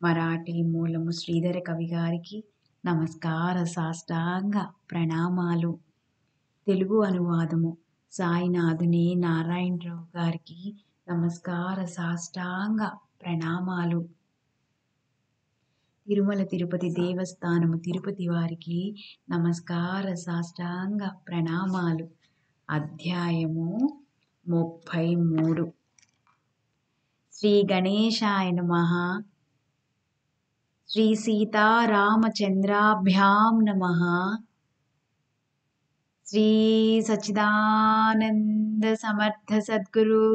మరాఠీ మూలము శ్రీధర కవి గారికి నమస్కార సాష్టాంగ ప్రణామాలు. తెలుగు అనువాదము సాయినాథుని నారాయణరావు గారికి నమస్కార సాష్టాంగ ప్రణామాలు. తిరుమల తిరుపతి దేవస్థానము తిరుపతి వారికి నమస్కార సాష్టాంగ ప్రణామాలు. అధ్యాయము 33. శ్రీ గణేశాయ నమః. శ్రీ సీతారామచంద్రాభ్యాం నమః. శ్రీ సచ్చిదానంద సమర్థ సద్గురు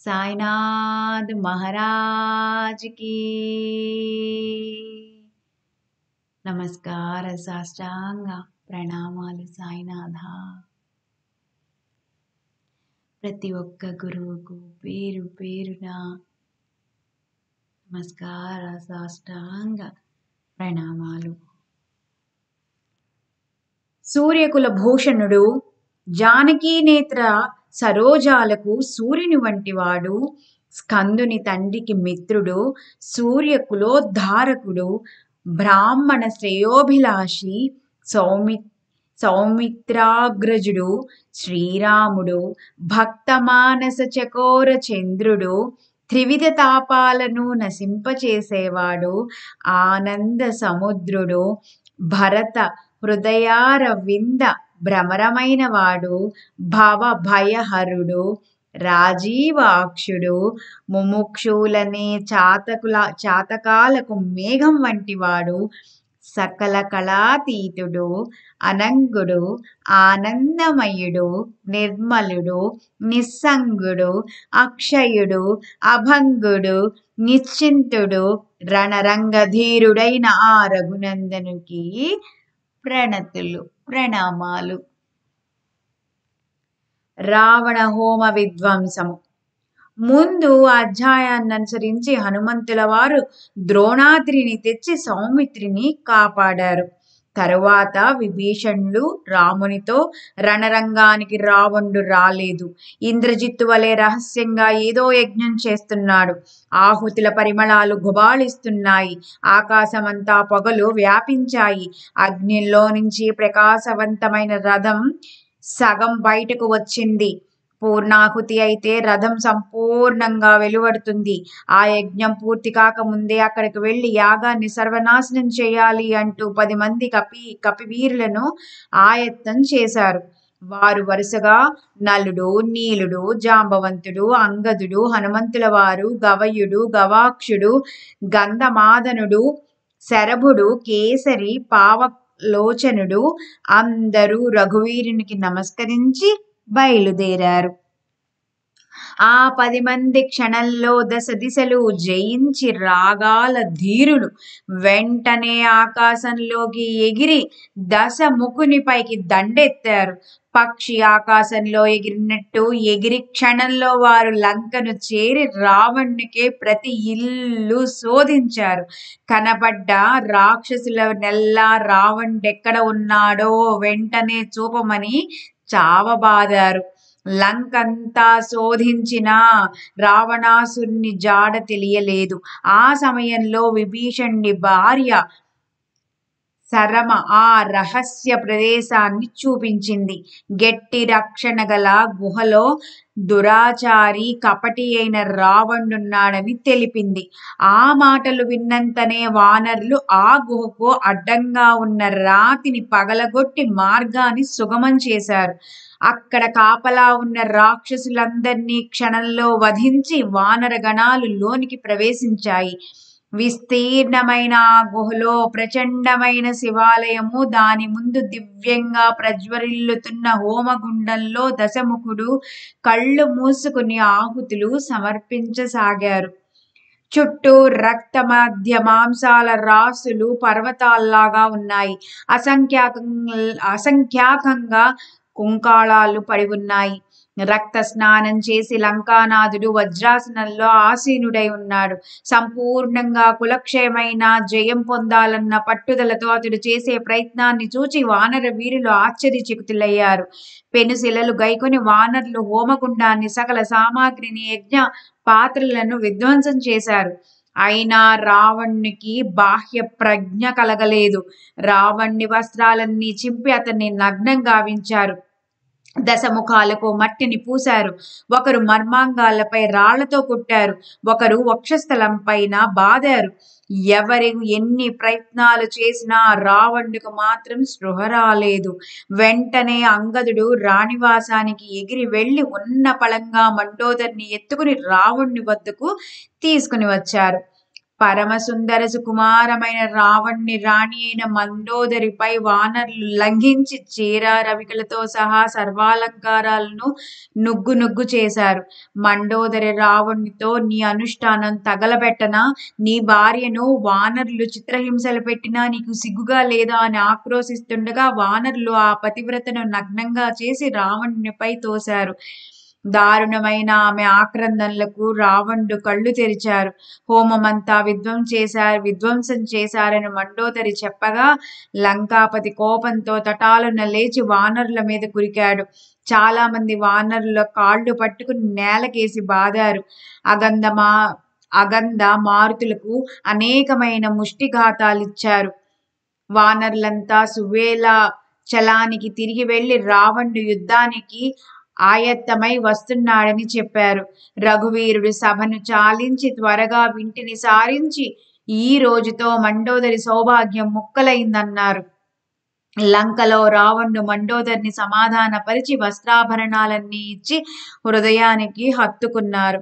సాయినాథ్ మహారాజ్ కి నమస్కార సాష్టాంగ ప్రణామాలు. సాయినాథ. ప్రతి ఒక్క గురువుకు పేరు పేరున నమస్కార సాష్టాంగ ప్రణామాలు. సూర్యకుల భూషణుడు, జానకీ నేత్ర సరోజాలకు సూర్యుని వంటివాడు, స్కందుని తండ్రికి మిత్రుడు, సూర్యకులోద్ధారకుడు, బ్రాహ్మణ శ్రేయోభిలాషి, సౌమిత్రాగ్రజుడు, శ్రీరాముడు, భక్తమానస చకోర చంద్రుడు, త్రివిధ తాపాలను నశింపచేసేవాడు, ఆనంద సముద్రుడు, భరత హృదయారవింద భ్రమరమైన వాడు, భవ భయహరుడు, రాజీవాక్షుడు, ముముక్షులనే చాతకాలకు మేఘం వంటివాడు, సకల కళాతీతుడు, అనంగుడు, ఆనందమయుడు, నిర్మలుడు, నిస్సంగుడు, అక్షయుడు, అభంగుడు, నిశ్చింతుడు, రణరంగధీరుడైన ఆ రఘునందనుకి ప్రణతులు ప్రణామాలు. రావణ హోమ విధ్వంసము. ముందు అధ్యాయాన్ని అనుసరించి హనుమంతుల వారు ద్రోణాద్రిని తెచ్చి సౌమిత్రిని కాపాడారు. తరువాత విభీషణుడు రామునితో రణరంగానికి రావణుడు రాలేదు, ఇంద్రజిత్తు వలె రహస్యంగా ఏదో యజ్ఞం చేస్తున్నాడు, ఆహుతుల పరిమళాలు గుబాళిస్తున్నాయి, ఆకాశమంతా పొగలు వ్యాపించాయి, అగ్నిలో నుంచి ప్రకాశవంతమైన రథం సగం బయటకు వచ్చింది. పూర్ణాహుతి అయితే రథం సంపూర్ణంగా వెలువడుతుంది. ఆ యజ్ఞం పూర్తి కాకముందే అక్కడికి వెళ్లి యాగాన్ని సర్వనాశనం చేయాలి అంటూ 10 మంది కపివీరులను ఆయత్తం చేశారు. వారు వరుసగా నలుడు, నీలుడు, జాంబవంతుడు, అంగదుడు, హనుమంతుల వారు, గవయుడు, గవాక్షుడు, గంధమాదనుడు, శరభుడు, కేసరి, పావలోచనుడు అందరూ రఘువీరునికి నమస్కరించి బయలుదేరారు. ఆ 10 మంది క్షణంలో దశ దిశలు జయించి రాగాల ధీరులు వెంటనే ఆకాశంలోకి ఎగిరి దశముఖునిపైకి దండెత్తారు. పక్షి ఆకాశంలో ఎగిరినట్టు ఎగిరి క్షణంలో వారు లంకను చేరి రావణునికే ప్రతి ఇల్లు శోధించారు. కనపడ్డ రాక్షసుల నెల్లా రావణుడెక్కడ ఉన్నాడో వెంటనే చూపమని చావబాదారు. లంకంతా శోధించినా రావణాసురుని జాడ తెలియలేదు. ఆ సమయంలో విభీషణుడి భార్య సరమ ఆ రహస్య ప్రదేశాన్ని చూపించింది. గట్టి రక్షణ గల గుహలో దురాచారి కపటి అయిన రావణుడున్నాడని తెలిపింది. ఆ మాటలు విన్నంతనే వానరులు ఆ గుహకు అడ్డంగా ఉన్న రాతిని పగలగొట్టి మార్గాన్ని సుగమం చేశారు. అక్కడ కాపలా ఉన్న రాక్షసులందరినీ క్షణంలో వధించి వానర గణాలు లోనికి ప్రవేశించాయి. విస్తీర్ణమైన ఆ గుహలో ప్రచండమైన శివాలయము, దాని ముందు దివ్యంగా ప్రజ్వరిల్లుతున్న హోమగుండంలో దశముఖుడు కళ్ళు మూసుకుని ఆహుతులు సమర్పించసాగారు. చుట్టూ రక్త మధ్య మాంసాల రాసులు పర్వతాల్లాగా ఉన్నాయి. అసంఖ్యాకంగా కుంకాళాలు పడి ఉన్నాయి. రక్త స్నానం చేసి లంకానాథుడు వజ్రాసనంలో ఆసీనుడై ఉన్నాడు. సంపూర్ణంగా కులక్షయమైన జయం పొందాలన్న పట్టుదలతో అతడు చేసే ప్రయత్నాన్ని చూచి వానర వీరులు ఆశ్చర్యచకితులయ్యారు. పెనుశిలలు గైకొని వానరులు హోమగుండాన్ని, సకల సామాగ్రిని, యజ్ఞ పాత్రలను విధ్వంసం చేశారు. అయినా రావణునికి బాహ్య ప్రజ్ఞ కలగలేదు. రావణుని వస్త్రాలన్నీ చింపి అతన్ని నగ్నం గావించారు. దశముఖాలకు మట్టిని పూశారు. ఒకరు మర్మాంగాలపై రాళ్లతో కొట్టారు. ఒకరు వక్షస్థలం పైన బాదారు. ఎవరు ఎన్ని ప్రయత్నాలు చేసినా రావణుడికి మాత్రం స్పృహ రాలేదు. వెంటనే అంగదుడు రాణివాసానికి ఎగిరి వెళ్లి ఉన్న పళంగా మండోదరిని ఎత్తుకుని రావణుని వద్దకు తీసుకుని వచ్చారు. పరమసుందర సుకుమారమైన రావణ్ణి రాణి అయిన మండోదరిపై వానరులు లంఘించి చీర రవికలతో సహా సర్వాలంకారాలను నుగ్గు చేశారు. మండోదరి రావణునితో, నీ అనుష్ఠానం తగలబెట్టనా? నీ భార్యను వానరులు చిత్రహింసలు పెట్టినా నీకు సిగ్గుగా లేదా అని ఆక్రోశిస్తుండగా వానరులు ఆ పతివ్రతను నగ్నంగా చేసి రావణునిపై తోశారు. దారుణమైన ఆమె ఆక్రందనలకు రావణుడు కళ్ళు తెరిచారు. హోమమంతా విధ్వంసం చేశారని మండోదరి చెప్పగా లంకాపతి కోపంతో తటాలున లేచి వానరుల మీద కురికాడు. చాలా మంది వానరుల కాళ్ళు పట్టుకుని నేలకేసి బాదారు. అగంధ మారుతులకు అనేకమైన ముష్టిఘాతాలిచ్చారు. వానరులంతా సువేల చలానికి తిరిగి వెళ్లి రావణుడు యుద్ధానికి ఆయత్తమై వస్తున్నాడని చెప్పారు. రఘువీరుడు సభను చాలించి త్వరగా వింటిని సారించి ఈ రోజుతో మండోదరి సౌభాగ్యం ముక్కలైందన్నారు. లంకలో రావణుడు మండోదరిని సమాధానపరిచి వస్త్రాభరణాలన్నీ ఇచ్చి హృదయానికి హత్తుకున్నారు.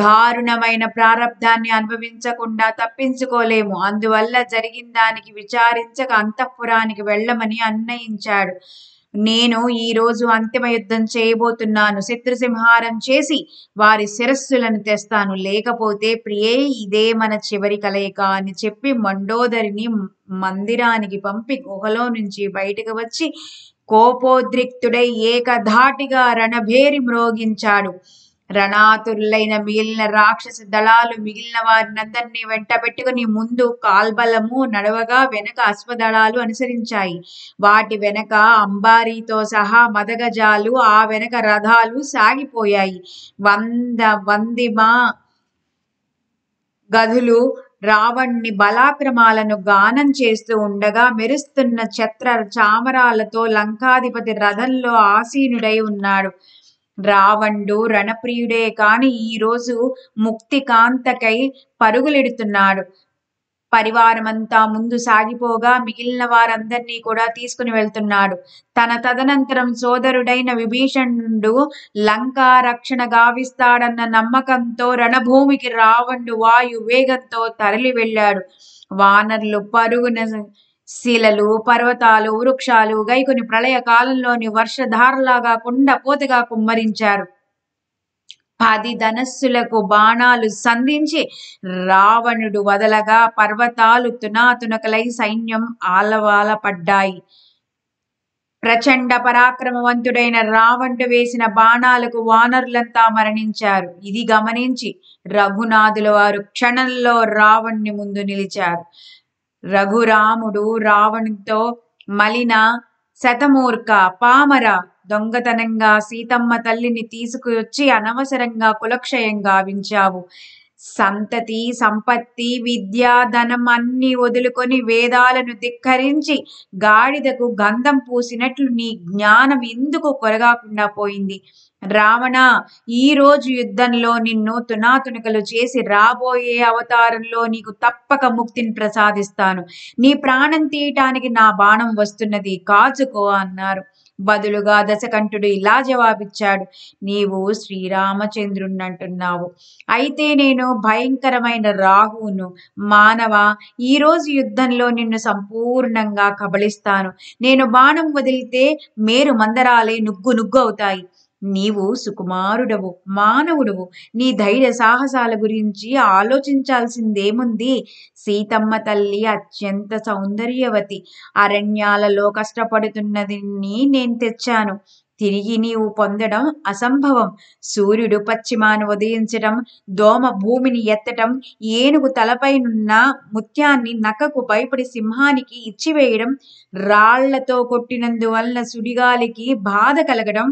దారుణమైన ప్రారబ్ధాన్ని అనుభవించకుండా తప్పించుకోలేము. అందువల్ల జరిగిన దానికి విచారించక అంతఃపురానికి వెళ్ళమని అన్నయించాడు. నేను ఈ రోజు అంతిమ యుద్ధం చేయబోతున్నాను. శత్రుసింహారం చేసి వారి శిరస్సులను తెస్తాను. లేకపోతే ప్రియే, ఇదే మన చివరి కలయిక అని చెప్పి మండోదరిని మందిరానికి పంపి గుహలో నుంచి బయటకు వచ్చి కోపోద్రిక్తుడై ఏకధాటిగా రణభేరి మ్రోగించాడు. రణాతురులైన మిగిలిన రాక్షస దళాలు మిగిలిన వారినందరినీ వెంట పెట్టుకుని ముందు కాల్బలము నడవగా వెనక అశ్వదళాలు అనుసరించాయి. వాటి వెనక అంబారీతో సహా మదగజాలు, ఆ వెనక రథాలు సాగిపోయాయి. వందిమా గధులు రావణ్ణి బలాక్రమాలను గానం చేస్తూ ఉండగా మెరుస్తున్న ఛత్ర చామరాలతో లంకాధిపతి రథంలో ఆసీనుడై ఉన్నాడు. రావణుడు రణప్రియుడే కాని ఈరోజు ముక్తికాంతకై పరుగులెడుతున్నాడు. పరివారమంతా ముందు సాగిపోగా మిగిలిన వారందరినీ కూడా తీసుకుని వెళ్తున్నాడు. తదనంతరం సోదరుడైన విభీషణుడు లంకా రక్షణ గావిస్తాడన్న నమ్మకంతో రణభూమికి రావణుడు వాయు వేగంతో తరలి వెళ్ళాడు. వానరులు పరుగున శిలలు, పర్వతాలు, వృక్షాలు గైకొని ప్రళయ కాలంలోని వర్షధారలాగా కుండపోతగా కుమ్మరించారు. 10 ధనస్సులకు బాణాలు సంధించి రావణుడు వదలగా పర్వతాలు తునాతునకలై సైన్యం ఆలవాల పడ్డాయి. ప్రచండ పరాక్రమవంతుడైన రావణుడు వేసిన బాణాలకు వానరులంతా మరణించారు. ఇది గమనించి రఘునాథుల వారు క్షణంలో రావణుని ముందు నిలిచారు. రఘురాముడు రావణునితో, మలిన, శతమూర్ఖ, పామర, దొంగతనంగా సీతమ్మ తల్లిని తీసుకువచ్చి అనవసరంగా కులక్షయం గావించావు. సంతతి, సంపత్తి, విద్య, ధనం అన్ని వదులుకొని వేదాలను ధిక్కరించి గాడిదకు గంధం పూసినట్లు నీ జ్ఞానం ఎందుకు కొరగాకుండా పోయింది? రావణ, ఈ రోజు యుద్ధంలో నిన్ను తునాతునకలు చేసి రాబోయే అవతారంలో నీకు తప్పక ముక్తిని ప్రసాదిస్తాను. నీ ప్రాణం తీయటానికి నా బాణం వస్తున్నది, కాచుకో అన్నారు. బదులుగా దశకంఠుడు ఇలా జవాబిచ్చాడు. నీవు శ్రీరామచంద్రుణ్ణంటున్నావు. అయితే నేను భయంకరమైన రాహువును. మానవ, ఈరోజు యుద్ధంలో నిన్ను సంపూర్ణంగా కబళిస్తాను. నేను బాణం వదిలితే మేరు మందరాలే నుగ్గు అవుతాయి. నీవు సుకుమారుడవు, మానవుడవు. నీ ధైర్య సాహసాల గురించి ఆలోచించాల్సిందేముంది? సీతమ్మ తల్లి అత్యంత సౌందర్యవతి. అరణ్యాలలో కష్టపడుతున్నది నేను తెచ్చాను. తిరిగి నీవు పొందడం అసంభవం. సూర్యుడు పశ్చిమాన ఉదయించటం, దోమ భూమిని ఎత్తటం, ఏనుగు తలపైనున్న ముత్యాన్ని నక్కకు భయపడి సింహానికి ఇచ్చివేయడం, రాళ్లతో కొట్టినందువలన సుడిగాలికి బాధ కలగడం,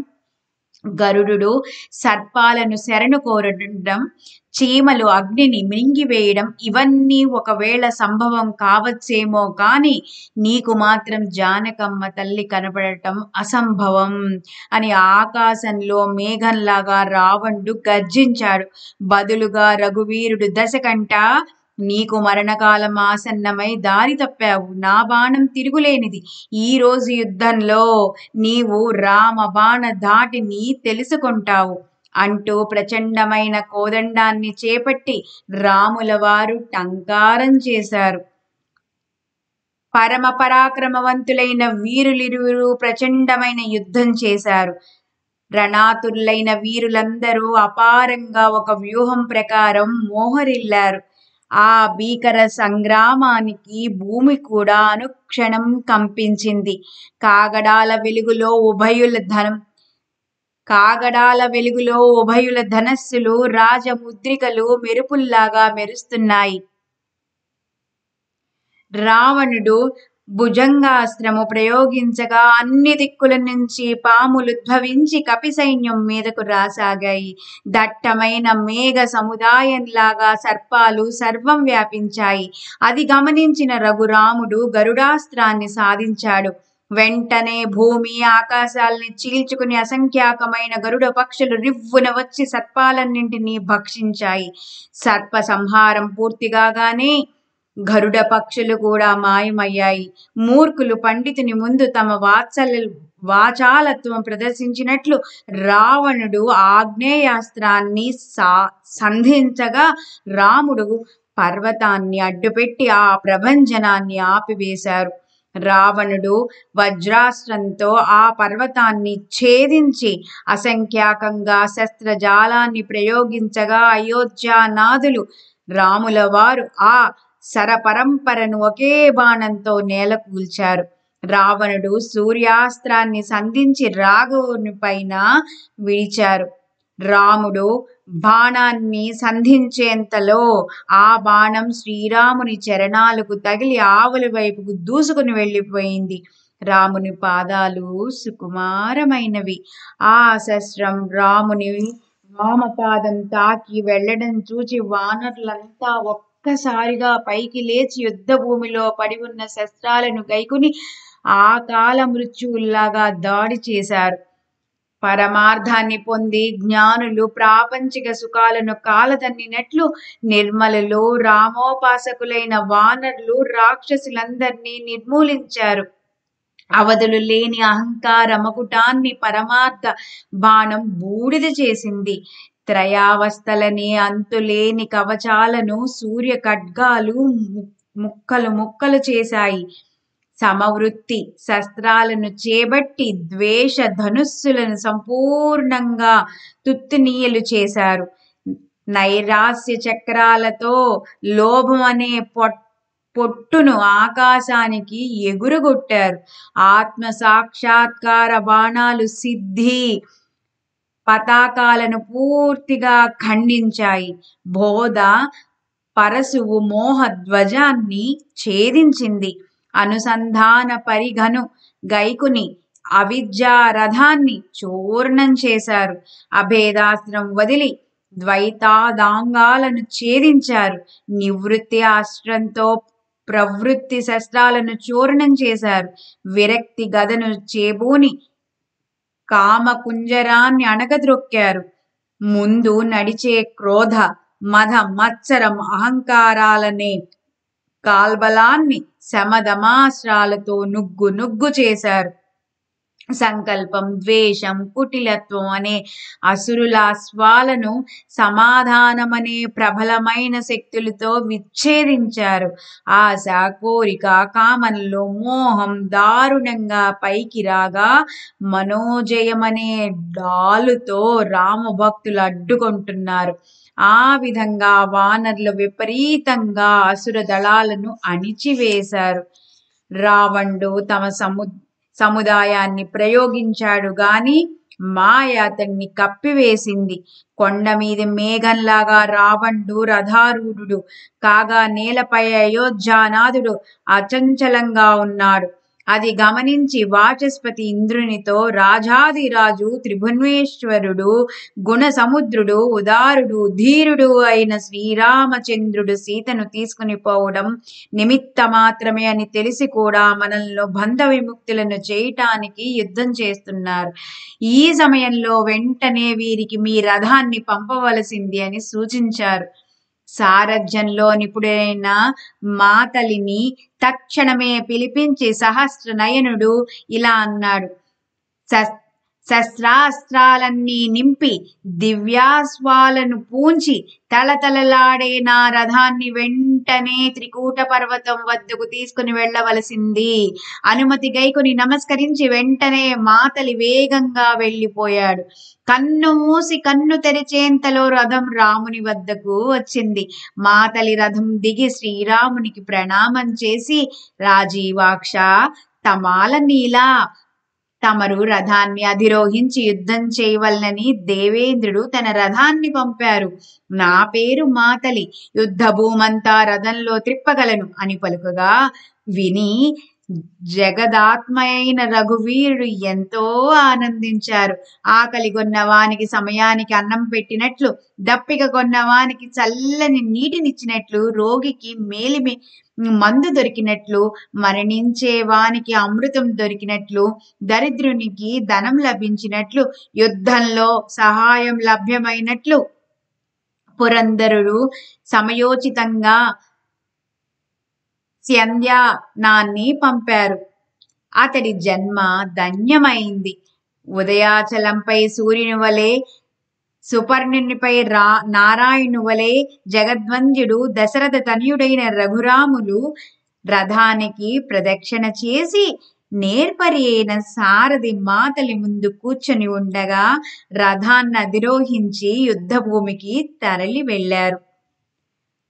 గరుడు సర్పాలను శరణు కోరడం, చీమలు అగ్నిని మింగివేయడం ఇవన్నీ ఒకవేళ సంభవం కావచ్చేమో కాని నీకు మాత్రం జానకమ్మ తల్లి కనపడటం అసంభవం అని ఆకాశంలో మేఘంలాగా రావణుడు గర్జించాడు. బదులుగా రఘువీరుడు దశకంఠ, నీకు మరణకాలం ఆసన్నమై దారి తప్పావు. నా బాణం తిరుగులేనిది. ఈ రోజు యుద్ధంలో నీవు రామ బాణ ధాటిని తెలుసుకుంటావు అంటూ ప్రచండమైన కోదండాన్ని చేపట్టి రాముల వారు టంకారం చేశారు. పరమ పరాక్రమవంతులైన వీరులిరువురు ప్రచండమైన యుద్ధం చేశారు. రణాతురులైన వీరులందరూ అపారంగా ఒక వ్యూహం ప్రకారం మోహరిల్లారు. ఆ భీకర సంగ్రామానికి భూమి కూడా అనుక్షణం కంపించింది. కాగడాల వెలుగులో ఉభయుల ధనస్సులు రాజముద్రికలు మెరుపుల్లాగా మెరుస్తున్నాయి. రావణుడు భుజంగాస్త్రము ప్రయోగించగా అన్ని దిక్కుల నుంచి పాములుద్భవించి కపి సైన్యం మీదకు రాసాగాయి. దట్టమైన మేఘ సముదాయంలాగా సర్పాలు సర్వం వ్యాపించాయి. అది గమనించిన రఘురాముడు గరుడాస్త్రాన్ని సాధించాడు. వెంటనే భూమి ఆకాశాల్ని చీల్చుకుని అసంఖ్యాకమైన గరుడ పక్షులు రివ్వున వచ్చి సర్పాలన్నింటినీ భక్షించాయి. సర్ప సంహారం పూర్తిగానే గరుడ పక్షులు కూడా మాయమయ్యాయి. మూర్ఖులు పండితుని ముందు తమ వాచాలత్వం ప్రదర్శించినట్లు రావణుడు ఆగ్నేయాస్త్రాన్ని సంధించగా రాముడు పర్వతాన్ని అడ్డుపెట్టి ఆ ప్రభంజనాన్ని ఆపివేశారు. రావణుడు వజ్రాస్త్రంతో ఆ పర్వతాన్ని ఛేదించి అసంఖ్యాకంగా శస్త్రజాలాన్ని ప్రయోగించగా అయోధ్యానాథులు రాముల వారు ఆ శరపరంపరను ఒకే బాణంతో నేలకూల్చారు. రావణుడు సూర్యాస్త్రాన్ని సంధించి రాఘవుని పైన విడిచారు. రాముడు బాణాన్ని సంధించేంతలో ఆ బాణం శ్రీరాముని చరణాలకు తగిలి ఆవుల వైపుకు దూసుకుని వెళ్ళిపోయింది. రాముని పాదాలు సుకుమారమైనవి. ఆ శస్త్రం రాముని వామపాదం తాకి వెళ్లడం చూచి వానరులంతా ఒక్కసారిగా పైకి లేచి యుద్ధ భూమిలో పడి ఉన్న శస్త్రాలను గైకుని ఆకాల మృత్యువుల్లాగా దాడి చేశారు. పరమార్థాన్ని పొంది జ్ఞానులు ప్రాపంచిక సుఖాలను కాలదన్నినట్లు నిర్మలలో రామోపాసకులైన వానరులు రాక్షసులందరినీ నిర్మూలించారు. అవధులు లేని అహంకార మకుటాన్ని పరమార్థ బాణం బూడిద చేసింది. త్రయావస్థలని అంతులేని కవచాలను సూర్య ఖడ్గాలు ముక్కలు చేశాయి. సమవృత్తి శస్త్రాలను చేపట్టి ద్వేష ధనుస్సులను సంపూర్ణంగా తుత్తునీయలు చేశారు. నైరాస్య చక్రాలతో లోభం అనే పొట్టును ఆకాశానికి ఎగురగొట్టారు. ఆత్మ సాక్షాత్కార బాణాలు సిద్ధి పతాకాలను పూర్తిగా ఖండించాయి. బోధ పరశువు మోహ ధ్వజాన్ని ఛేదించింది. అనుసంధాన పరిఘను గైకుని అవిద్యా రథాన్ని చూర్ణం చేశారు. అభేదాస్త్రం వదిలి ద్వైతాదాంగాలను ఛేదించారు. నివృత్తి అస్త్రంతో ప్రవృత్తి శస్త్రాలను చూర్ణం చేశారు. విరక్తి గదను చేబూని కామకుంజరాన్ని అణగద్రొక్కారు. ముందు నడిచే క్రోధ మద మత్సరం అహంకారాలనే కాల్బలాన్ని శమదమాస్త్రాలతో నుగ్గు చేశారు. సంకల్పం, ద్వేషం, కుటిలత్వం అనే అసురుల అశ్వాలను సమాధానమనే ప్రబలమైన శక్తులతో విచ్ఛేదించారు. ఆశ, కోరిక, కామనలో మోహం దారుణంగా పైకి రాగా మనోజయమనే డాలుతో రామభక్తులు అడ్డుకుంటున్నారు. ఆ విధంగా వానరులు విపరీతంగా అసుర దళాలను అణిచివేశారు. రావణుడు తమ సముదాయాన్ని ప్రయోగించాడు గాని మాయ అతన్ని కప్పివేసింది. కొండ మీద మేఘంలాగా రావణుడు రథారూఢుడు కాగా నేలపై అయోధ్యానాథుడు అచంచలంగా ఉన్నాడు. అది గమనించి వాచస్పతి ఇంద్రునితో, రాజాదిరాజు త్రిభువనేశ్వరుడు, గుణ సముద్రుడు, ఉదారుడు, ధీరుడు అయిన శ్రీరామచంద్రుడు సీతను తీసుకుని పోవడం నిమిత్త మాత్రమే అని తెలిసి కూడా మనల్ని బంధ విముక్తులను చేయటానికి యుద్ధం చేస్తున్నారు. ఈ సమయంలో వెంటనే వీరికి మీ రథాన్ని పంపవలసింది అని సూచించారు. సారథ్యంలో నిపుణుడైన మాతలిని తక్షణమే పిలిపించి సహస్రనయనుడు ఇలా అన్నాడు. శస్త్రాస్త్రాలన్నీ నింపి దివ్యాస్వాలను పూంచి తలతలలాడే నా రథాన్ని వెంటనే త్రికూట పర్వతం వద్దకు తీసుకుని వెళ్ళవలసింది. అనుమతి గైకొని నమస్కరించి వెంటనే మాతలి వేగంగా వెళ్ళిపోయాడు. కన్ను మూసి కన్ను తెరిచేంతలో రథం రాముని వద్దకు వచ్చింది. మాతలి రథం దిగి శ్రీరామునికి ప్రణామం చేసి, రాజీవాక్ష, తమాల నీలా, తమరు రథాన్ని అధిరోహించి యుద్ధం చేయవలనని దేవేంద్రుడు తన రథాన్ని పంపారు. నా పేరు మాతలి, యుద్ధ భూమంతా రథంలో త్రిప్పగలను అని పలుకగా విని జగదాత్మయైన రఘువీరుడు ఎంతో ఆనందించారు. ఆకలి కొన్నవానికి సమయానికి అన్నం పెట్టినట్లు, దప్పిక కొన్నవానికి చల్లని నీటినిచ్చినట్లు, రోగికి మేలిమి మందు దొరికినట్లు, మరణించే వానికి అమృతం దొరికినట్లు, దరిద్రునికి ధనం లభించినట్లు, యుద్ధంలో సహాయం లభ్యమైనట్లు పురంధరుడు సమయోచితంగా సంధ్యానాన్ని పంపారు. అతడి జన్మ ధన్యమైంది. ఉదయాచలంపై సూర్యుని వలె, సుపర్ణునిపై నారాయణు వలె జగద్వంద్యుడు దశరథ తనయుడైన రఘురాములు రథానికి ప్రదక్షిణ చేసి నేర్పరి అయిన సారథి మాతలి ముందు కూర్చొని ఉండగా రథాన్ని అధిరోహించి యుద్ధ భూమికి తరలి వెళ్లారు.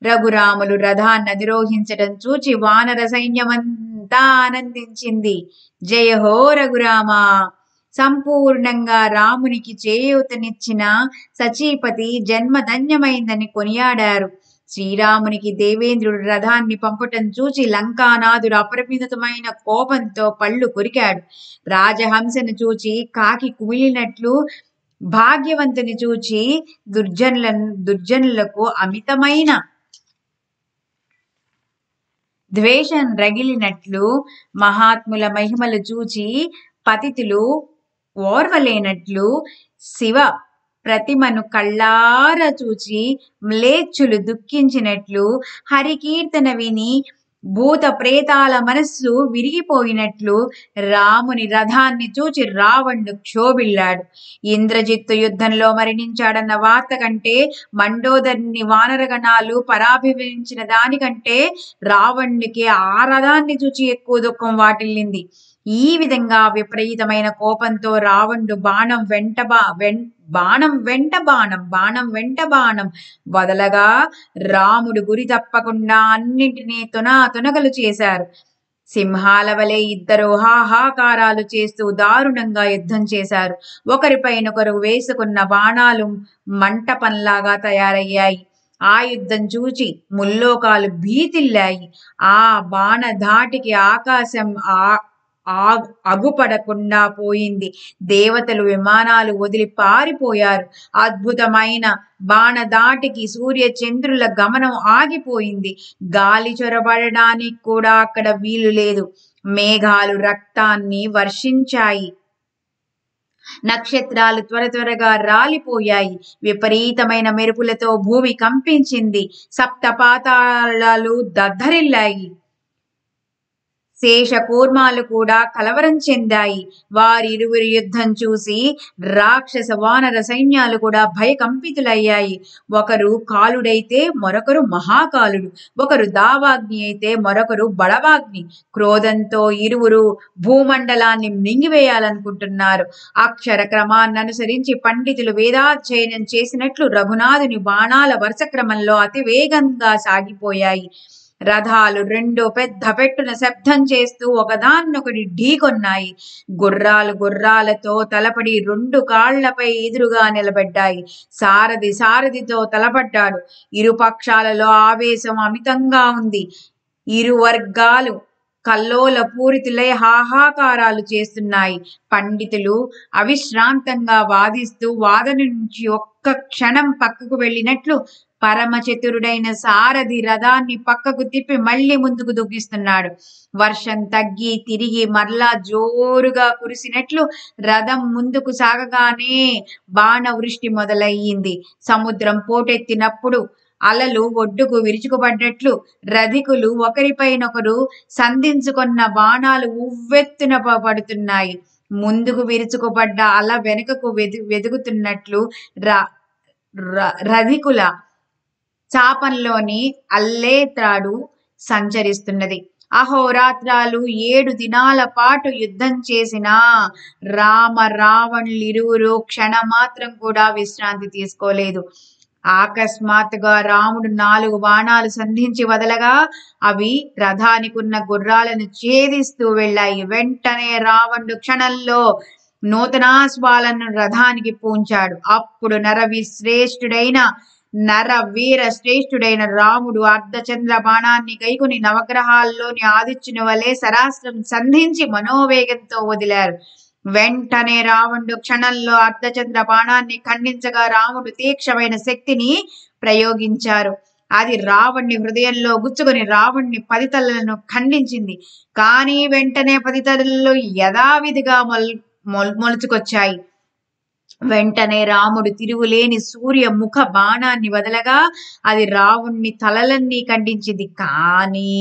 రఘురాములు రథాన్ని అధిరోహించడం చూచి వానర సైన్యమంతా ఆనందించింది. జయ హో రఘురామ! సంపూర్ణంగా రామునికి చేయూతనిచ్చిన సచీపతి జన్మధన్యమైందని కొనియాడారు. శ్రీరామునికి దేవేంద్రుడు రథాన్ని పంపటం చూచి లంకానాథుడు అపరిమితమైన కోపంతో పళ్ళు కొరికాడు. రాజహంసను చూచి కాకి కుమిలినట్లు, భాగ్యవంతుని చూచి దుర్జనులకు అమితమైన ద్వేషం రగిలినట్లు, మహాత్ముల మహిమలు చూచి పతితులు ఓర్వలేనట్లు, శివ ప్రతిమను కళ్ళారా చూచి మ్లేచ్చులు దుఃఖించినట్లు, హరికీర్తన విని భూత ప్రేతాల మనస్సు విరిగిపోయినట్లు రాముని రథాన్ని చూచి రావణుడు క్షోభిల్లాడు. ఇంద్రజిత్తు యుద్ధంలో మరణించాడన్న వార్త కంటే, మండోదరిని వానరగణాలు పరాభివించిన దానికంటే రావణునికి ఆ రథాన్ని చూచి ఎక్కువ దుఃఖం వాటిల్లింది. ఈ విధంగా విపరీతమైన కోపంతో రావణుడు బాణం వెంట బాణం వదలగా రాముడు గురి తప్పకుండా అన్నింటినీ తునకలు చేశారు. సింహాల వలె ఇద్దరు హాహాకారాలు చేస్తూ దారుణంగా యుద్ధం చేశారు. ఒకరిపైనొకరు వేసుకున్న బాణాలు మంటపంలాగా తయారయ్యాయి. ఆ యుద్ధం చూచి ముల్లోకాలు భీతిల్లాయి. ఆ బాణ ధాటికి ఆకాశం అగుపడకుండా పోయింది. దేవతలు విమానాలు వదిలి పారిపోయారు. అద్భుతమైన బాణదాటికి సూర్య చంద్రుల గమనం ఆగిపోయింది. గాలి చొరబడడానికి కూడా అక్కడ వీలు లేదు. మేఘాలు రక్తాన్ని వర్షించాయి. నక్షత్రాలు త్వరగా రాలిపోయాయి. విపరీతమైన మెరుపులతో భూమి కంపించింది. సప్తపాతాళాలు దద్దరిల్లాయి. శేష కూర్మాలు కూడా కలవరం చెందాయి. వారిరువురి యుద్ధం చూసి రాక్షస వానర సైన్యాలు కూడా భయకంపితులయ్యాయి. ఒకరు కాలుడైతే మరొకరు మహాకాలుడు, ఒకరు దావాగ్ని అయితే మరొకరు బడవాగ్ని. క్రోధంతో ఇరువురు భూమండలాన్ని మింగివేయాలనుకుంటున్నారు. అక్షర క్రమాన్ని అనుసరించి పండితులు వేదాధ్యయనం చేసినట్లు రఘునాథుని బాణాల వరుస క్రమంలో అతి వేగంగా సాగిపోయాయి. రథాలు రెండు పెద్ద పెట్టున శబ్దం చేస్తూ ఒకదాన్నొకటి ఢీకొన్నాయి. గుర్రాలతో తలపడి రెండు కాళ్లపై ఎదురుగా నిలబడ్డాయి. సారథితో తలపడ్డాడు. ఇరు పక్షాలలో ఆవేశం అమితంగా ఉంది. ఇరు వర్గాలు కల్లోల పూరితులై హాహాకారాలు చేస్తున్నాయి. పండితులు అవిశ్రాంతంగా వాదిస్తూ వాదన నుంచి ఒక్క క్షణం పక్కకు వెళ్ళినట్లు పరమ చతురుడైన సారథి రథాన్ని పక్కకు తిప్పి మళ్లీ ముందుకు దూకిస్తున్నాడు. వర్షం తగ్గి తిరిగి మరలా జోరుగా కురిసినట్లు రథం ముందుకు సాగగానే బాణవృష్టి మొదలయ్యింది. సముద్రం పోటెత్తినప్పుడు అలలు ఒడ్డుకు విరుచుకుపడ్డట్లు రధికులు ఒకరిపైనొకరు సంధించుకున్న బాణాలు ఉవ్వెత్తున పడుతున్నాయి. ముందుకు విరుచుకుపడ్డ అల వెనుకకు వెదుగుతున్నట్లు రధికుల చాపంలోని అల్లేత్రాడు సంచరిస్తున్నది. అహోరాత్రాలు 7 దినాల పాటు యుద్ధం చేసిన రావణులిరువురు క్షణమాత్రం కూడా విశ్రాంతి తీసుకోలేదు. అకస్మాత్తుగా రాముడు 4 బాణాలు సంధించి వదలగా అవి రథానికున్న గుర్రాలను ఛేదిస్తూ వెళ్ళాయి. వెంటనే రావణుడు క్షణంలో నూతనాశ్వాలను రథానికి పూంచాడు. అప్పుడు నరవీర శ్రేష్ఠుడైన రాముడు అర్ధచంద్ర బాణాన్ని గైకొని నవగ్రహాల్లోని ఆదిత్యుని వలె సరాస్త్రం సంధించి మనోవేగంతో వదిలారు. వెంటనే రావణుడు క్షణంలో అర్ధచంద్ర బాణాన్ని ఖండించగా రాముడు తీక్షమైన శక్తిని ప్రయోగించారు. అది రావణ్ణి హృదయంలో గుచ్చుకొని రావణ్ణి 10 తలలను ఖండించింది. కానీ వెంటనే 10 తలలు యథావిధిగా మొలుచుకొచ్చాయి. వెంటనే రాముడు తిరుగులేని సూర్య ముఖ బాణాన్ని వదలగా అది రావణుని తలలన్నీ ఖండించింది. కానీ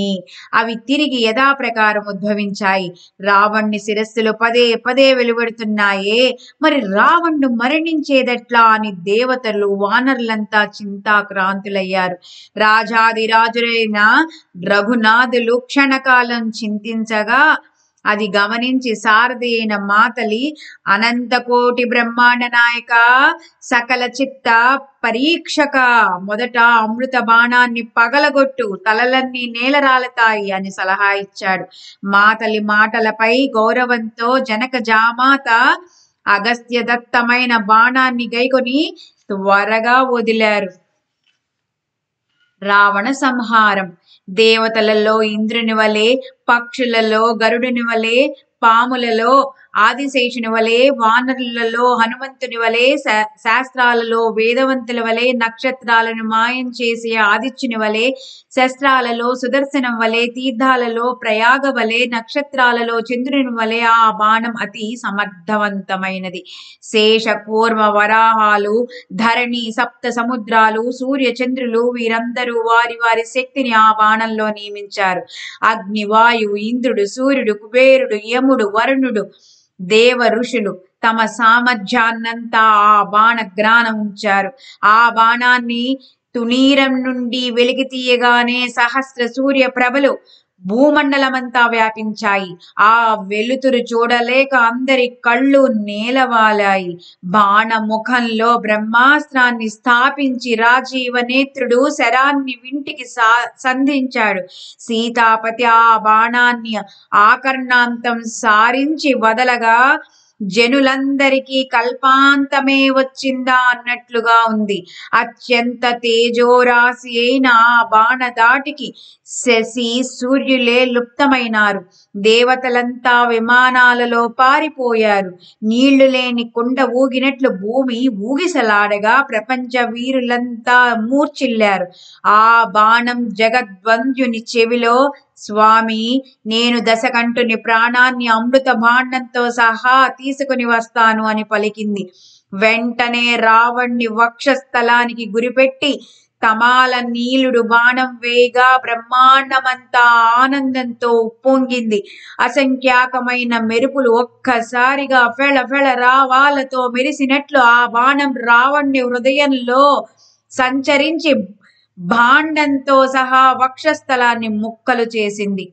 అవి తిరిగి యథాప్రకారం ఉద్భవించాయి. రావణుని శిరస్సులు పదే పదే వెలువడుతున్నాయే, మరి రావణుడు మరణించేదెట్లా అని దేవతలు వానరులంతా చింతాక్రాంతులయ్యారు. రాజాదిరాజులైన రఘునాథులు క్షణకాలం చింతించగా అది గమనించి సారథి అయిన మాతలి అనంతకోటి బ్రహ్మాండ నాయక సకల చిత్త పరీక్షక మొదట అమృత బాణాన్ని పగలగొట్టు, తలలన్నీ నేలరాలతాయి అని సలహా ఇచ్చాడు. మాతలి మాటలపై గౌరవంతో జనక జామాత అగస్త్య దత్తమైన బాణాన్ని గైకొని త్వరగా వదిలారు. రావణ సంహారం. దేవతలలో ఇంద్రుని వలె, పక్షులలో గరుడుని వలె, పాములలో ఆదిశేషుని వలె, వానరులలో హనుమంతుని వలె, శాస్త్రాలలో వేదవంతుల వలె, నక్షత్రాలను మాయం చేసే ఆదిత్యుని వలె, శస్త్రాలలో సుదర్శనం వలె, తీర్థాలలో ప్రయాగ వలె, నక్షత్రాలలో చంద్రుని వలె ఆ బాణం అతి సమర్థవంతమైనది. శేష కూర్మ వరాహాలు, ధరణి, సప్త సముద్రాలు, సూర్య చంద్రులు వీరందరూ వారి వారి శక్తిని ఆ బాణంలో నియమించారు. అగ్ని, వాయువు, ఇంద్రుడు, సూర్యుడు, కుబేరుడు, యముడు, వరుణుడు, దేవ ఋషులు తమ సామర్థ్యాన్నంతా ఆ బాణగ్రానం ఉంచారు. ఆ బాణాన్ని తునీరం నుండి వెలికి తీయగానే సహస్ర సూర్య ప్రభలు భూమండలమంతా వ్యాపించాయి. ఆ వెలుతురు చూడలేక అందరి కళ్ళు నేలవాలాయి. బాణముఖంలో బ్రహ్మాస్త్రాన్ని స్థాపించి రాజీవ నేత్రుడు శరాన్ని వింటికి సంధించాడు. సీతాపతి ఆ బాణాన్ని ఆకర్ణాంతం సారించి వదలగా జనులందరికీ కల్పాంతమే వచ్చిందా అన్నట్లుగా ఉంది. అత్యంత తేజోరాశి అయిన ఆ బాణదాటికి శశి సూర్యులే లుప్తమైనారు. దేవతలంతా విమానాలలో పారిపోయారు. నీళ్లు లేని కుండ ఊగినట్లు భూమి ఊగిసలాడగా ప్రపంచ వీరులంతా మూర్ఛిల్లారు. ఆ బాణం జగద్వంద్యుని చెవిలో, స్వామి, నేను దశకంఠుని ప్రాణాన్ని అమృత భాండంతో సహా తీసుకుని వస్తాను అని పలికింది. వెంటనే రావణ్ణి వక్షస్థలానికి గురిపెట్టి తమాల నీలుడు బాణం వేయగా బ్రహ్మాండమంతా ఆనందంతో ఉప్పొంగింది. అసంఖ్యాకమైన మెరుపులు ఒక్కసారిగా ఫెళ ఫెళ రావాలతో మెరిసినట్లు ఆ బాణం రావణ్ణి హృదయంలో సంచరించి భాండంతో సహా వక్షస్థలాన్ని ముక్కలు చేసింది.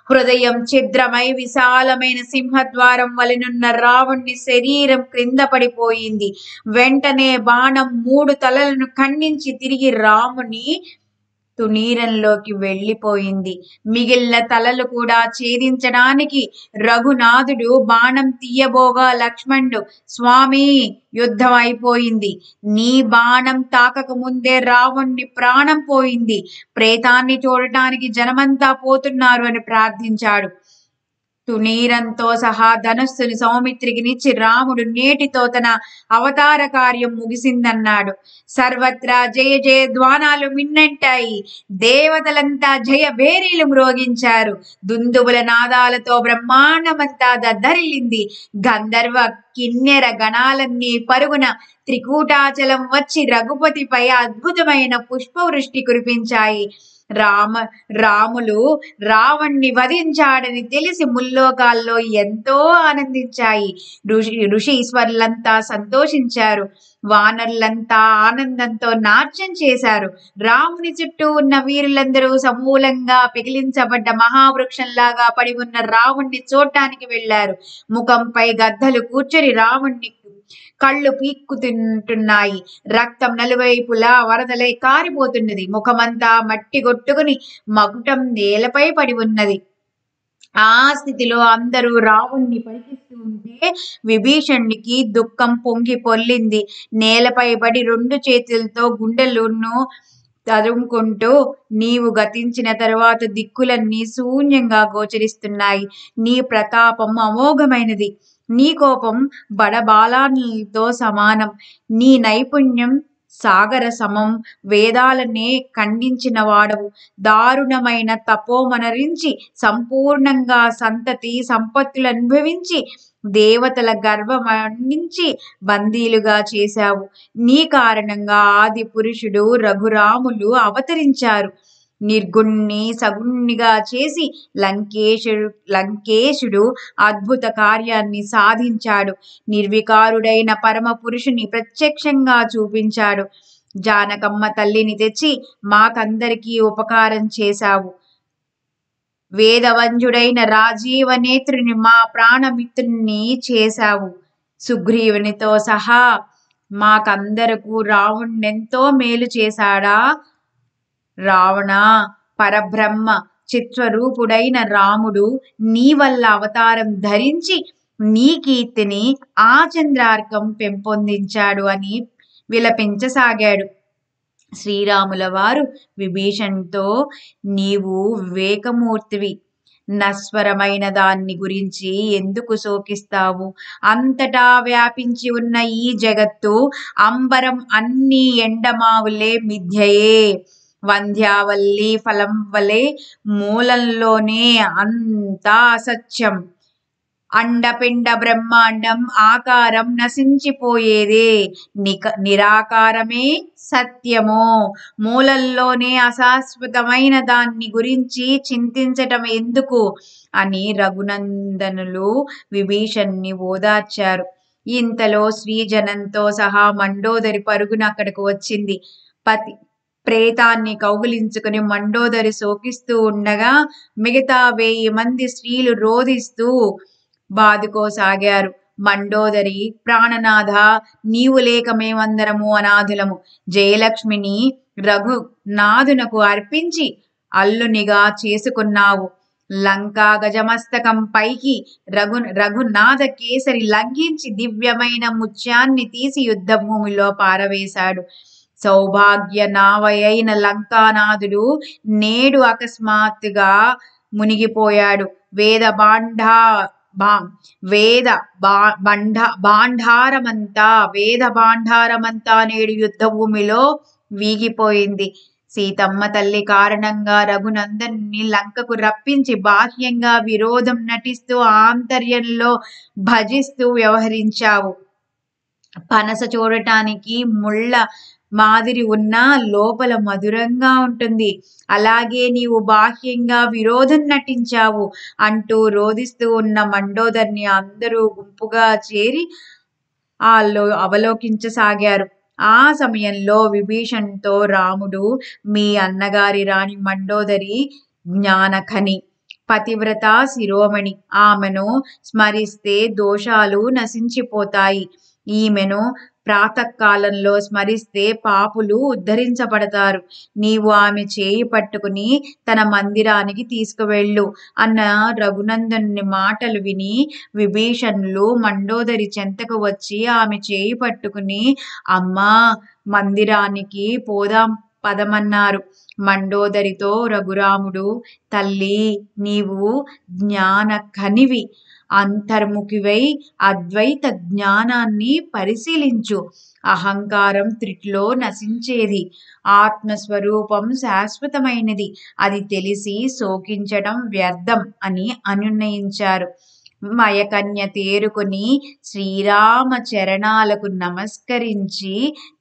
హృదయం ఛిద్రమై విశాలమైన సింహద్వారం వలెనున్న రావణుని శరీరం క్రింద పడిపోయింది. వెంటనే బాణం 3 తలలను ఖండించి తిరిగి రాముని తునీరంలోకి వెళ్ళిపోయింది. మిగిలిన తలలు కూడా ఛేదించడానికి రఘునాథుడు బాణం తీయబోగా లక్ష్మణుడు, స్వామీ, యుద్ధం అయిపోయింది. నీ బాణం తాకక ముందే రావణుడి ప్రాణం పోయింది. ప్రేతాన్ని చూడటానికి జనమంతా పోతున్నారు అని ప్రార్థించాడు. తునీరంతో సహా ధనుస్సుని సౌమిత్రికినిచ్చి రాముడు నేటితో తన అవతార కార్యం ముగిసిందన్నాడు. సర్వత్రా జయ జయ ధ్వానాలు మిన్నంటాయి. దేవతలంతా జయ భేరీలు మ్రోగించారు. దుందుబుల నాదాలతో బ్రహ్మాండమంతా దద్దరిల్లింది. గంధర్వ కిన్నెర గణాలన్నీ పరుగున త్రికూటాచలం వచ్చి రఘుపతిపై అద్భుతమైన పుష్పవృష్టి కురిపించాయి. రాములు రావణ్ణి వధించాడని తెలిసి ముల్లోకాల్లో ఎంతో ఆనందించాయి. ఋషీశ్వరులంతా సంతోషించారు. వానరులంతా ఆనందంతో నాట్యం చేశారు. రాముని చుట్టూ ఉన్న వీరులందరూ సమూలంగా పిగిలించబడ్డ మహావృక్షంలాగా పడి ఉన్న రావణ్ణి చూడటానికి వెళ్లారు. ముఖంపై గద్దలు కూర్చొని రావణ్ణి కళ్ళు పీక్కుతుంటున్నాయి. రక్తం నలువైపులా వరదలై కారిపోతున్నది. ముఖమంతా మట్టి కొట్టుకుని మకుటం నేలపై పడి ఉన్నది. ఆ స్థితిలో అందరూ రావణ్ణి పరికిస్తూ ఉంటే విభీషణుడికి దుఃఖం పొంగి పొర్లింది. నేలపై పడి రెండు చేతులతో గుండెలను తరుముకుంటూ, నీవు గతించిన తరువాత దిక్కులన్నీ శూన్యంగా గోచరిస్తున్నాయి. నీ ప్రతాపం అమోఘమైనది. నీ కోపం బడబాలతో సమానం. నీ నైపుణ్యం సాగర సమం. వేదాలనే ఖండించిన వాడవు. దారుణమైన తపోమనరించి సంపూర్ణంగా సంతతి సంపత్తులు అనుభవించి దేవతల గర్వమణించి బందీలుగా చేశావు. నీ కారణంగా ఆది పురుషుడు రఘురాములు అవతరించారు. నిర్గుణ్ణి సగుణ్ణిగా చేసి లంకేశుడు అద్భుత కార్యాన్ని సాధించాడు. నిర్వికారుడైన పరమ పురుషుని ప్రత్యక్షంగా చూపించాడు. జానకమ్మ తల్లిని తెచ్చి మాకందరికీ ఉపకారం చేశావు. వేదవంజుడైన రాజీవ నేత్రుని మా ప్రాణమిత్రుని చేశావు. సుగ్రీవునితో సహా మాకందరకు రావణుడెంతో మేలు చేశాడా? రావణ, పరబ్రహ్మ చిత్స్వరూపుడైన రాముడు నీ వల్ల అవతారం ధరించి నీ కీర్తిని ఆచంద్రార్కం పెంపొందించాడు అని విలపించసాగాడు. శ్రీరాముల వారు విభీషణుతో, నీవు వివేకమూర్తివి. నశ్వరమైన దాన్ని గురించి ఎందుకు శోకిస్తావు? అంతటా వ్యాపించి ఉన్న ఈ జగత్తు, అంబరం అన్ని ఎండమావులే మిథ్యయే. వంధ్యావల్లి ఫలం వలె మూలంలోనే అంతా అసత్యం. అండపిండ బ్రహ్మాండం ఆకారం నశించిపోయేదే. నిరాకారమే సత్యమో. మూలంలోనే అశాశ్వతమైన దాన్ని గురించి చింతించటం ఎందుకు అని రఘునందనులు విభీషణ్ణి ఓదార్చారు. ఇంతలో శ్రీజనంతో సహా మండోదరి పరుగున అక్కడికి వచ్చింది. ప్రేతాన్ని కౌగిలించుకుని మండోదరి శోకిస్తూ ఉండగా మిగతా 1000 మంది స్త్రీలు రోధిస్తూ బాదుకోసాగారు. మండోదరి, ప్రాణనాథ, నీవు లేక మేమందరము అనాథులము. జయలక్ష్మిని రఘునాథునకు అర్పించి అల్లునిగా చేసుకున్నావు. లంకా గజమస్తకం పైకి రఘునాథ కేసరి లంఘించి దివ్యమైన ముత్యాన్ని తీసి యుద్ధభూమిలో పారవేశాడు. సౌభాగ్య నావయైన లంకానాథుడు నేడు అకస్మాత్తుగా మునిగిపోయాడు. వేద భాండారమంతా నేడు యుద్ధభూమిలో వీగిపోయింది. సీతమ్మ తల్లి కారణంగా రఘునందన్ని లంకకు రప్పించి బాహ్యంగా విరోధం నటిస్తూ ఆంతర్యంలో భజిస్తూ వ్యవహరించావు. పనస చూడటానికి ముళ్ళ మాదిరి ఉన్నా లోపల మధురంగా ఉంటుంది. అలాగే నీవు బాహ్యంగా విరోధం నటించావు అంటూ రోధిస్తూ ఉన్న మండోదరిని అందరూ గుంపుగా చేరి అవలోకించసాగారు. ఆ సమయంలో విభీషణుతో రాముడు, మీ అన్నగారి రాణి మండోదరి జ్ఞానఖని, పతివ్రత శిరోమణి. ఆమెను స్మరిస్తే దోషాలు నశించిపోతాయి. ఈమెను ప్రాతకాలంలో స్మరిస్తే పాపులు ఉద్ధరించబడతారు. నీవు ఆమె చేయి పట్టుకుని తన మందిరానికి తీసుకువెళ్ళు అన్న రఘునందనుని మాటలు విని విభీషణులు మండోదరి చెంతకు వచ్చి ఆమె చేయి పట్టుకుని అమ్మా మందిరానికి పోదాం పదమన్నారు. మండోదరితో రఘురాముడు తల్లి నీవు జ్ఞాన కనివి, అంతర్ముఖివై అద్వైత జ్ఞానాన్ని పరిశీలించు. అహంకారం త్రిట్లో నశించేది, ఆత్మస్వరూపం శాశ్వతమైనది, అది తెలిసి శోకించడం వ్యర్థం అని అనునయించారు. మయకన్య తేరుకొని శ్రీరామ చరణాలకు నమస్కరించి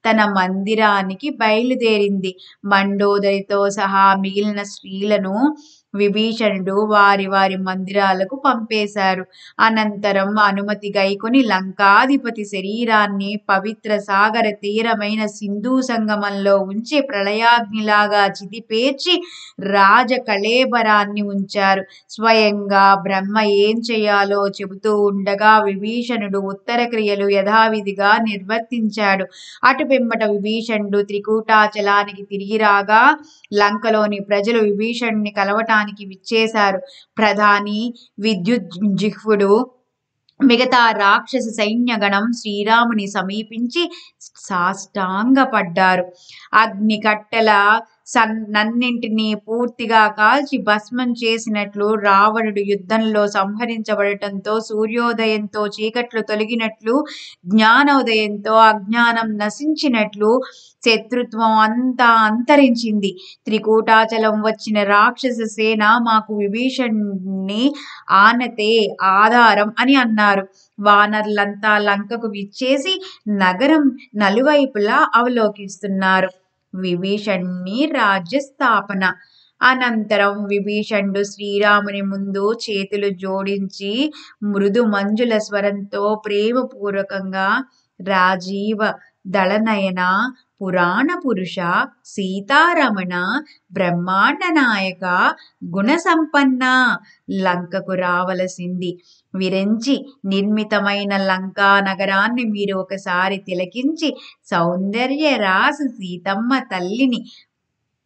తన మందిరానికి బయలుదేరింది. మండోదరితో సహా మిగిలిన స్త్రీలను విభీషణుడు వారి వారి మందిరాలకు పంపేశారు. అనంతరం అనుమతి గైకొని లంకాధిపతి శరీరాన్ని పవిత్ర సాగర తీరమైన సింధు సంగమంలో ఉంచి ప్రళయాగ్నిలాగా చితిపేర్చి రాజ కళేబరాన్ని ఉంచారు. స్వయంగా బ్రహ్మ ఏం చేయాలో చెబుతూ ఉండగా విభీషణుడు ఉత్తర క్రియలు యథావిధిగా నిర్వర్తించాడు. అటు పిమ్మట విభీషణుడు త్రికూటాచలానికి తిరిగి రాగా లంకలోని ప్రజలు విభీషణుని కలవటానికి విచ్చేశారు. ప్రధాని విద్యుజ్జిహ్వుడు మిగతా రాక్షస సైన్యగణం శ్రీరాముని సమీపించి సాష్టాంగపడ్డారు. అగ్ని కట్టెల నన్నింటినీ పూర్తిగా కాల్చి భస్మం చేసినట్లు రావణుడు యుద్ధంలో సంహరించబడటంతో సూర్యోదయంతో చీకట్లు తొలగినట్లు, జ్ఞానోదయంతో అజ్ఞానం నశించినట్లు శత్రుత్వం అంతా అంతరించింది. త్రికూటాచలం వచ్చిన రాక్షస సేన మాకు విభీషణుని ఆనతే ఆధారం అని అన్నారు. వానరులంతా లంకకు విచ్చేసి నగరం నలువైపులా అవలోకిస్తున్నారు. విభీషణుని రాజ్యస్థాపన. అనంతరం విభీషణుడు శ్రీరాముని ముందు చేతులు జోడించి మృదు మంజుల స్వరంతో ప్రేమపూర్వకంగా రాజీవ దళనయన పురాణ పురుష సీతారమణ బ్రహ్మాండ నాయక గుణ సంపన్న లంకకు రావలసింది. విరించి నిర్మితమైన లంకా నగరాన్ని మీరు ఒకసారి తిలకించి సౌందర్య రాస సీతమ్మ తల్లిని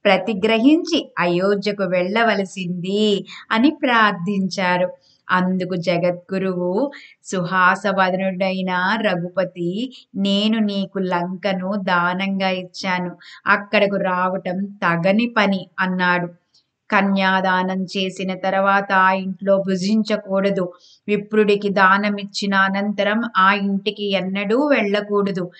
ప్రతిగ్రహించి అయోధ్యకు వెళ్ళవలసింది అని ప్రార్థించారు. అందుకు జగద్గురువు సుహాసవదనుడైన రఘుపతి నేను నీకు లంకను దానంగా ఇచ్చాను, అక్కడకు రావటం తగని పని అన్నాడు. కన్యాదానం చేసిన తర్వాత ఆ ఇంట్లో భుజించకూడదు. విప్రుడికి దానమిచ్చిన అనంతరం ఆ ఇంటికి ఎన్నడూ వెళ్ళకూడదు.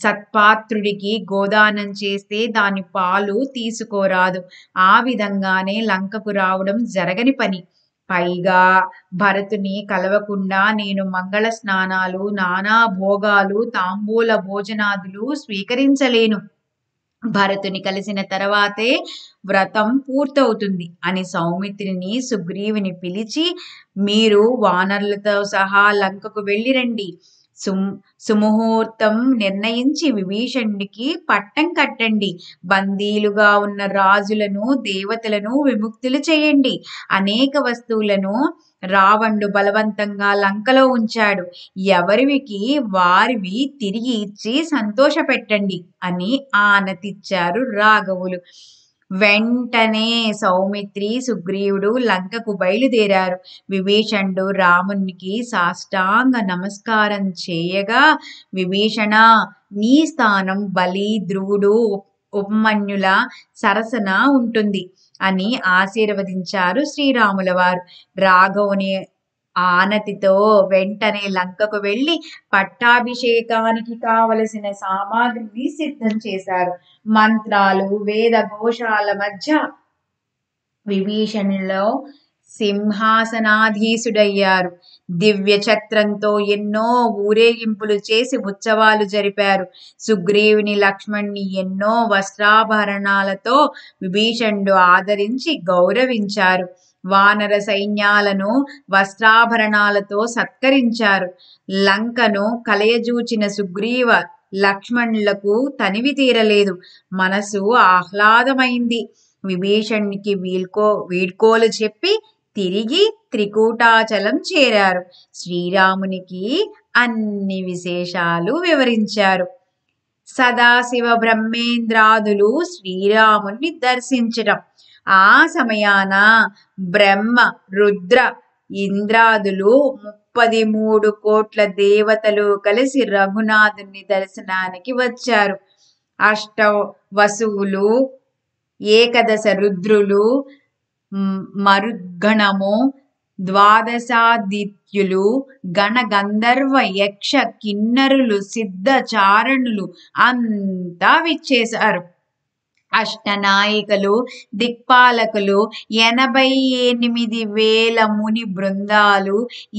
సత్పాత్రుడికి గోదానం చేస్తే దాని పాలు తీసుకోరాదు. ఆ విధంగానే లంకకు రావడం జరగని పని. పైగా భరతుని కలవకుండా నేను మంగళ స్నానాలు, నానా భోగాలు, తాంబూల భోజనాదులు స్వీకరించలేను. భరతుని కలిసిన తర్వాతే వ్రతం పూర్తవుతుంది అని సౌమిత్రిని సుగ్రీవుని పిలిచి మీరు వానరులతో సహా లంకకు వెళ్ళిరండి. సుముహూర్తం నిర్ణయించి విభీషణుడికి పట్టం కట్టండి. బందీలుగా ఉన్న రాజులను దేవతలను విముక్తులు చేయండి. అనేక వస్తువులను రావణుడు బలవంతంగా లంకలో ఉంచాడు. ఎవరికి వారివి తిరిగి ఇచ్చి సంతోషపెట్టండి అని ఆనతిచ్చారు రాఘవులు. వెంటనే సౌమిత్రి సుగ్రీవుడు లంకకు బయలుదేరారు. విభీషణుడు రామునికి సాష్టాంగ నమస్కారం చేయగా విభీషణ నీ స్థానం బలి, ధ్రువుడు, ఉపమన్యుల సరసన ఉంటుంది అని ఆశీర్వదించారు శ్రీరాముల వారు. రాఘవుని ఆనతితో వెంటనే లంకకు వెళ్ళి పట్టాభిషేకానికి కావలసిన సామాగ్రిని సిద్ధం చేశారు. మంత్రాలు, వేద ఘోషాల మధ్య విభీషణులో సింహాసనాధీసుడయ్యారు. దివ్య ఛత్రంతో ఎన్నో ఊరేగింపులు చేసి ఉత్సవాలు జరిపారు. సుగ్రీవుని, లక్ష్మణ్ణి ఎన్నో వస్త్రాభరణాలతో విభీషణుడు ఆదరించి గౌరవించారు. వానర సైన్యాలను వస్త్రాభరణాలతో సత్కరించారు. లంకను కలయజూచిన సుగ్రీవ లక్ష్మణులకు తనివి తీరలేదు. మనసు ఆహ్లాదమైంది. విభీషణునికి వీడ్కోలు చెప్పి తిరిగి త్రికూటాచలం చేరారు. శ్రీరామునికి అన్ని విశేషాలు వివరించారు. సదాశివ బ్రహ్మేంద్రాదులు శ్రీరాముని దర్శించటం. ఆ సమయాన బ్రహ్మ, రుద్ర, ఇంద్రాదులు 33 కోట్ల దేవతలు కలిసి రఘునాథుని దర్శనానికి వచ్చారు. అష్ట వసువులు, ఏకదశ రుద్రులు, మరుద్గణము, ద్వాదశాదిత్యులు, గణ గంధర్వ యక్ష కిన్నరులు, సిద్ధ చారణులు అంతా విచ్చేశారు. అష్టనాయికలు, దిక్పాలకులు, 88,000 ముని బృందాలు,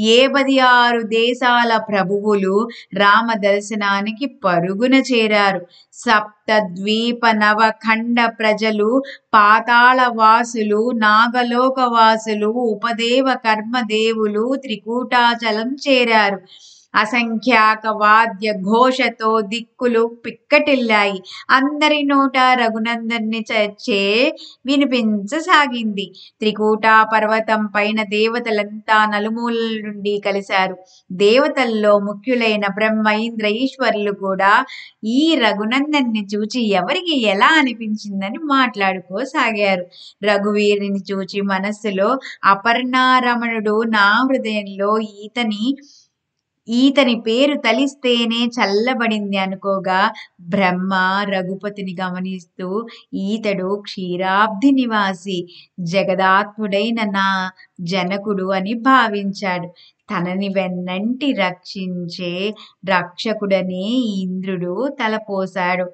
56 దేశాల ప్రభువులు రామ దర్శనానికి పరుగున చేరారు. సప్తద్వీప నవఖండ ప్రజలు, పాతాళవాసులు, నాగలోకవాసులు, ఉపదేవ కర్మదేవులు త్రికూటాచలం చేరారు. అసంఖ్యాక వాద్య ఘోషతో దిక్కులు పిక్కటిల్లాయి. అందరి నోట రఘునందన్ని చర్చే వినిపించసాగింది. త్రికూటా పర్వతం పైన దేవతలంతా నలుమూలల నుండి కలిశారు. దేవతల్లో ముఖ్యులైన బ్రహ్మ, ఇంద్ర, ఈశ్వరులు కూడా ఈ రఘునందన్ని చూచి ఎవరికి ఎలా అనిపించిందని మాట్లాడుకోసాగారు. రఘువీరుని చూచి మనస్సులో అపర్ణారమణుడు నా హృదయంలో ఈతని పేరు తలిస్తేనే చల్లబడింది అనుకోగా, బ్రహ్మ రఘుపతిని గమనిస్తూ ఈతడు క్షీరాబ్ది నివాసి, జగదాత్ముడైన నా జనకుడు అని భావించాడు. తనని వెన్నంటి రక్షించే రక్షకుడని ఇంద్రుడు తలపోశాడు.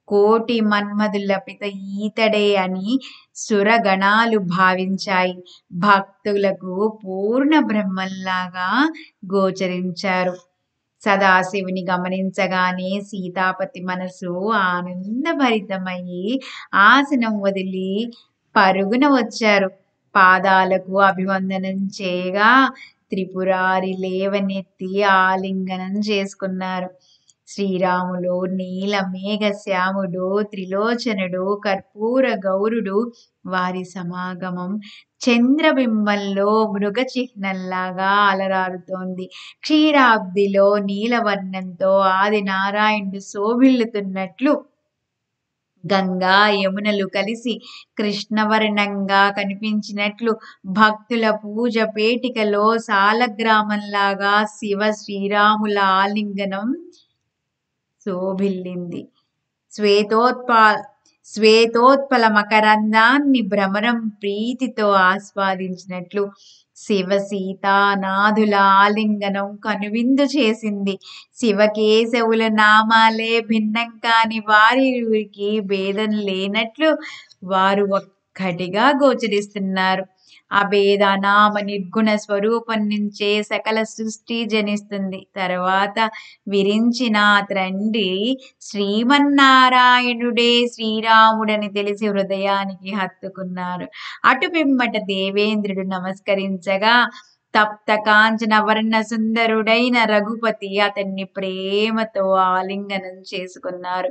కోటి మన్మధుల పిత ఈతడే అని సురగణాలు భావించాయి. భక్తులకు పూర్ణ బ్రహ్మంలాగా గోచరించారు. సదాశివుని గమనించగానే సీతాపతి మనసు ఆనందభరితమయ్యి ఆసనం వదిలి పరుగున వచ్చారు. పాదాలకు అభివందనం చేయగా త్రిపురారి లేవనెత్తి ఆలింగనం చేసుకున్నారు. శ్రీరాములు నీల మేఘ శ్యాముడు, త్రిలోచనుడు, కర్పూర గౌరుడు, వారి సమాగమం చంద్రబింబంలో మృగ చిహ్నంలాగా అలరారుతోంది. క్షీరాబ్దిలో నీలవర్ణంతో ఆది నారాయణుడు శోభిల్లుతున్నట్లు గంగా యమునలు కలిసి కృష్ణవర్ణంగా కనిపించినట్లు భక్తుల పూజ పేటికలో సాలగ్రామంలాగా శివ శ్రీరాముల ఆలింగనం శోభిల్లింది. శ్వేతోత్పల మకరందాన్ని భ్రమరం ప్రీతితో ఆస్వాదించినట్లు శివ సీతానాథుల ఆలింగనం కనువిందు చేసింది. శివకేశవుల నామాలే భిన్నం కాని వారికి భేదం లేనట్లు వారు ఒక్కటిగా గోచరిస్తున్నారు. అభేద నామ నిర్గుణ స్వరూపం నుంచే సకల సృష్టి జనిస్తుంది. తర్వాత విరించిన తండ్రి శ్రీమన్నారాయణుడే శ్రీరాముడని తెలిసి హృదయానికి హత్తుకున్నారు. అటు పిమ్మట దేవేంద్రుడు నమస్కరించగా తప్త కాంచన వర్ణ సుందరుడైన రఘుపతి అతన్ని ప్రేమతో ఆలింగనం చేసుకున్నారు.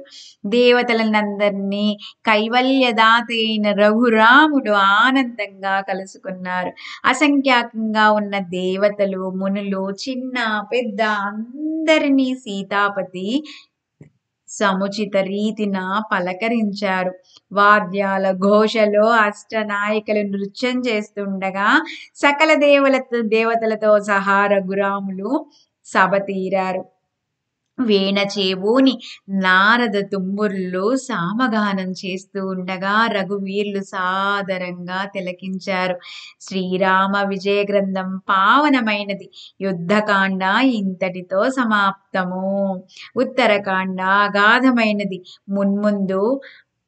దేవతలనందరినీ కైవల్యదాత అయిన రఘురాముడు ఆనందంగా కలుసుకున్నారు. అసంఖ్యాకంగా ఉన్న దేవతలు, మునులు, చిన్న పెద్ద అందరినీ సీతాపతి సముచిత రీతిన పలకరించారు. వాద్యాల ఘోషలో అష్టనాయికలు నృత్యం చేస్తుండగా సకల దేవతలతో సహా రఘురాములు సభ తీరారు. వీణ చేబూని నారద తుంబుర్లు సామగానం చేస్తూ ఉండగా రఘువీర్లు సాదరంగా తిలకించారు. శ్రీరామ విజయ గ్రంథం పావనమైనది. యుద్ధకాండ ఇంతటితో సమాప్తము. ఉత్తరకాండ అగాధమైనది. మున్ముందు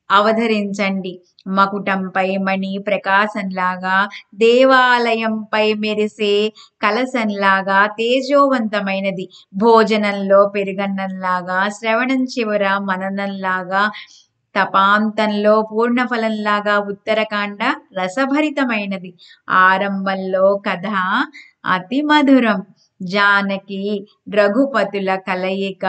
అవతరించండి. మకుటంపై మణి ప్రకాశంలాగా, దేవాలయంపై మెరిసే కలశంలాగా తేజోవంతమైనది. భోజనంలో పెరుగన్నంలాగా, శ్రవణం చివర మననంలాగా, తపాంతంలో పూర్ణఫలంలాగా ఉత్తరకాండ రసభరితమైనది. ఆరంభంలో కథ అతి మధురం. జానకి రఘుపతుల కలయిక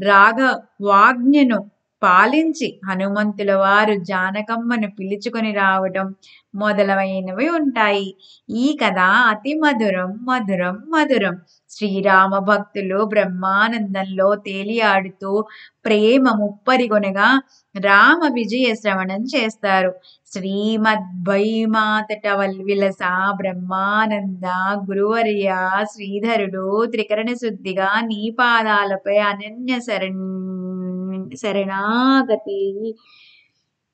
రాగవాజ్ఞను పాలించి హనుమంతుల వారు జానకమ్మను పిలుచుకొని రావటం మొదలైనవి ఉంటాయి. ఈ కథ అతి మధురం మధురం మధురం. శ్రీరామ భక్తులు బ్రహ్మానందంలో తేలియాడుతూ ప్రేమ ముప్పరిగొనగా రామ విజయ శ్రవణం చేస్తారు. శ్రీమద్వైమాతట విలస బ్రహ్మానంద గురువర్య శ్రీధరుడు త్రికరణ శుద్ధిగా నీ పాదాలపై అనన్య శరణాగతి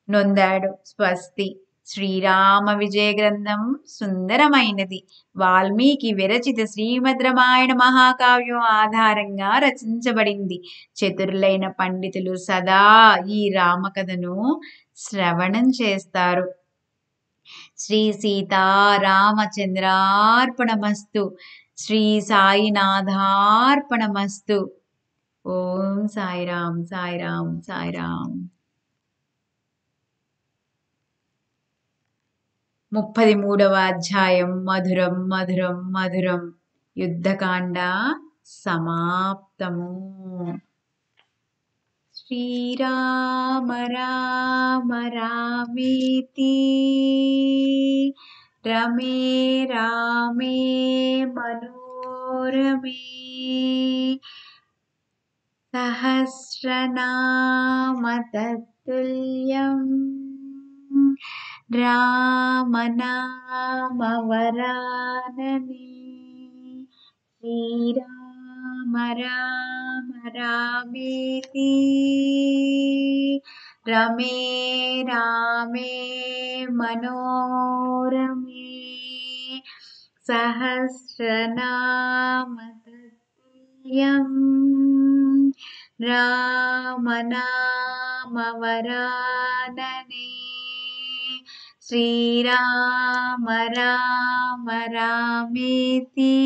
నొందాడు. స్వస్తి. శ్రీరామ విజయ గ్రంథం సుందరమైనది. వాల్మీకి విరచిత శ్రీమద్ రామాయణ మహాకావ్యం ఆధారంగా రచించబడింది. చతురులైన పండితులు సదా ఈ రామకథను శ్రవణం చేస్తారు. శ్రీ సీతారామచంద్రార్పణమస్తు. శ్రీ సాయినాథార్పణమస్తు. ఓం సాయిరాం సాయిరాం సాయిరాం. 33వ అధ్యాయం మధురం మధురం మధురం. యుద్ధకాండ సమాప్తము. శ్రీరామ రామ రామేతి రమే రామే మనోరమే సహస్రనామ తత్తుల్యం రామనామ వరాననే. శ్రీరామ రామ రామేతి రమే రామే మనోరమే సహస్రనామ తత్తుల్యం రామనామ వరాననే. శ్రీరామ రామ రామేతి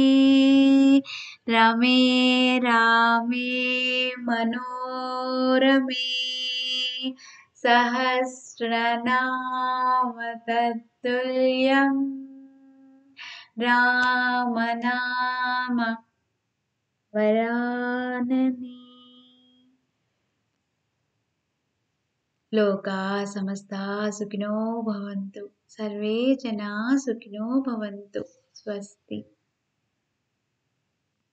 రమే రామే మనోరమే సహస్రనామ తత్తుల్యం రామనామ వరాననే. లోకా సమస్తా సుఖినో భవంతు. సర్వే జనా సుఖినో భవంతు. స్వస్తి.